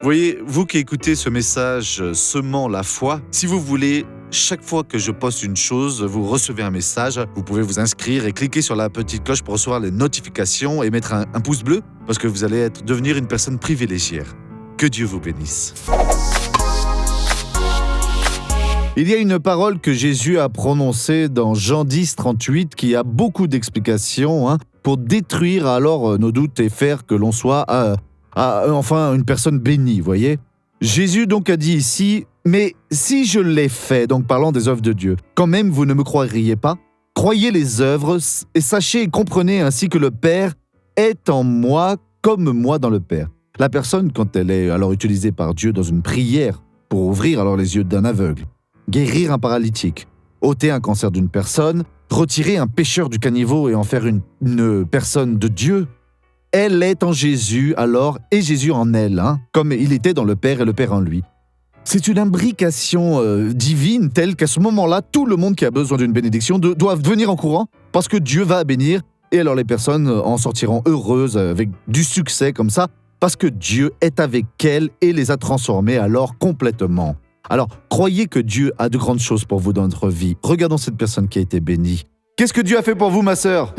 Voyez, vous qui écoutez ce message semant la foi, si vous voulez, chaque fois que je poste une chose, vous recevez un message. Vous pouvez vous inscrire et cliquer sur la petite cloche pour recevoir les notifications et mettre un pouce bleu parce que vous allez devenir une personne privilégiée. Que Dieu vous bénisse. Il y a une parole que Jésus a prononcée dans Jean 10, 38 qui a beaucoup d'explications pour détruire alors nos doutes et faire que l'on soit enfin une personne bénie, voyez. Jésus donc a dit ici, mais si je l'ai fait, donc parlant des œuvres de Dieu, quand même vous ne me croiriez pas? Croyez les œuvres et sachez et comprenez ainsi que le Père est en moi comme moi dans le Père. La personne, quand elle est alors utilisée par Dieu dans une prière pour ouvrir alors les yeux d'un aveugle, guérir un paralytique, ôter un cancer d'une personne, retirer un pécheur du caniveau et en faire une personne de Dieu, elle est en Jésus alors et Jésus en elle, comme il était dans le Père et le Père en lui. C'est une imbrication divine telle qu'à ce moment-là, tout le monde qui a besoin d'une bénédiction doit venir en courant parce que Dieu va bénir et alors les personnes en sortiront heureuses avec du succès comme ça parce que Dieu est avec elles et les a transformées alors complètement. Alors, croyez que Dieu a de grandes choses pour vous dans votre vie. Regardons cette personne qui a été bénie. Qu'est-ce que Dieu a fait pour vous, ma sœur?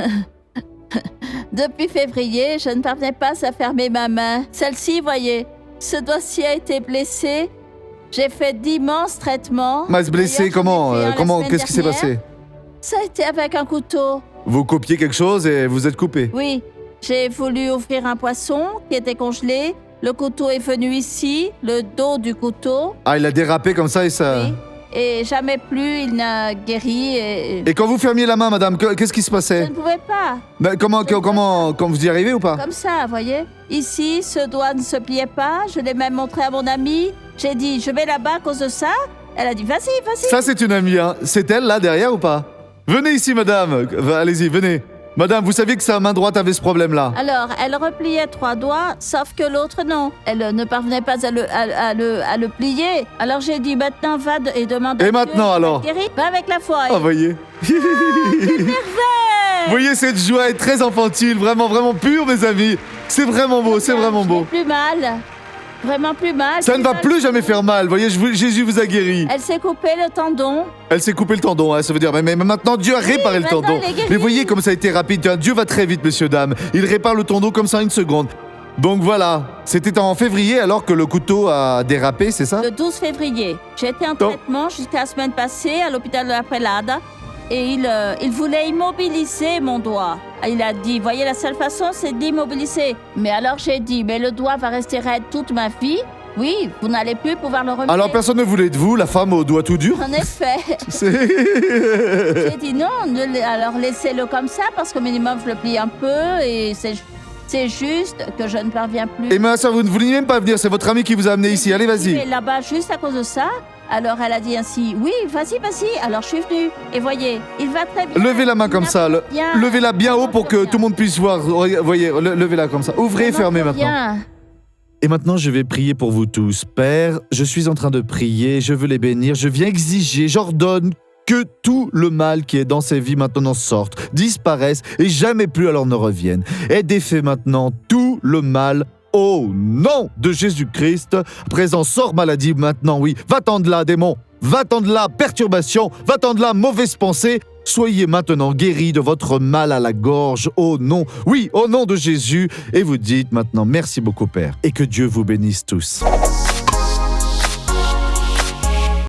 Depuis février, je ne parvenais pas à fermer ma main. Celle-ci, voyez, ce dossier a été blessé. J'ai fait d'immenses traitements. Mais blessé, comment qu'est-ce qui s'est passé? Ça a été avec un couteau. Vous copiez quelque chose et vous êtes coupé? Oui, j'ai voulu ouvrir un poisson qui était congelé. Le couteau est venu ici, le dos du couteau. Ah, il a dérapé comme ça et ça... Oui, et jamais plus il n'a guéri Et quand vous fermiez la main, madame, qu'est-ce qui se Je passait? ne pouvais pas. Ben, comment, quand vous y arrivez ou pas? Comme ça, voyez. Ici, ce doigt ne se pliait pas. Je l'ai même montré à mon amie. J'ai dit, je vais là-bas à cause de ça. Elle a dit, vas-y, vas-y. Ça, c'est une amie, C'est elle, là, derrière ou pas? Venez ici, madame. Allez-y, venez. Madame, vous saviez que sa main droite avait ce problème-là? Alors, elle repliait 3 doigts, sauf que l'autre, non. Elle ne parvenait pas à le plier. Alors, j'ai dit, maintenant, va et demande à Et Dieu, maintenant, alors? Va avec la foi. Ah, voyez. Quelle merveille! Voyez, cette joie est très infantile, vraiment, vraiment pure, mes amis. C'est vraiment beau, c'est vraiment beau. Plus mal. Vraiment plus mal. Ça ne va plus jamais faire mal, voyez, Jésus vous a guéri. Elle s'est coupé le tendon. Elle s'est coupé le tendon, ça veut dire, mais maintenant Dieu a réparé le tendon. Mais voyez comme ça a été rapide, Dieu va très vite, messieurs, dames. Il répare le tendon comme ça en 1 seconde. Donc voilà, c'était en février alors que le couteau a dérapé, c'est ça? Le 12 février. J'étais en traitement jusqu'à la semaine passée à l'hôpital de la Prélade. Et il voulait immobiliser mon doigt. Il a dit, voyez, la seule façon, c'est d'immobiliser. Mais alors j'ai dit, mais le doigt va rester raide toute ma vie. Oui, vous n'allez plus pouvoir le remettre. Alors personne ne voulait de vous, la femme au doigt tout dur? En effet. J'ai dit non, alors laissez-le comme ça, parce qu'au minimum, je le plie un peu et c'est juste que je ne parviens plus. Et ma soeur, vous ne voulez même pas venir, c'est votre ami qui vous a amené ici. Allez, vas-y. Et là-bas, juste à cause de ça. Alors elle a dit ainsi, oui, vas-y. Alors je suis venue. Et voyez, il va très bien. Levez la main comme ça. Levez-la bien haut pour que tout le monde puisse voir. Voyez, levez-la comme ça. Ouvrez et fermez maintenant. Bien. Et maintenant, je vais prier pour vous tous. Père, je suis en train de prier, je veux les bénir, je viens exiger, j'ordonne que tout le mal qui est dans ces vies maintenant sorte, disparaisse et jamais plus alors ne revienne. Et défait maintenant tout le mal au nom de Jésus-Christ. À présent, sors maladie maintenant, oui. Va-t'en de là, démon. Va-t'en de là, perturbation. Va-t'en de là, mauvaise pensée. Soyez maintenant guéris de votre mal à la gorge, au nom, oui, au nom de Jésus. Et vous dites maintenant, merci beaucoup, Père. Et que Dieu vous bénisse tous.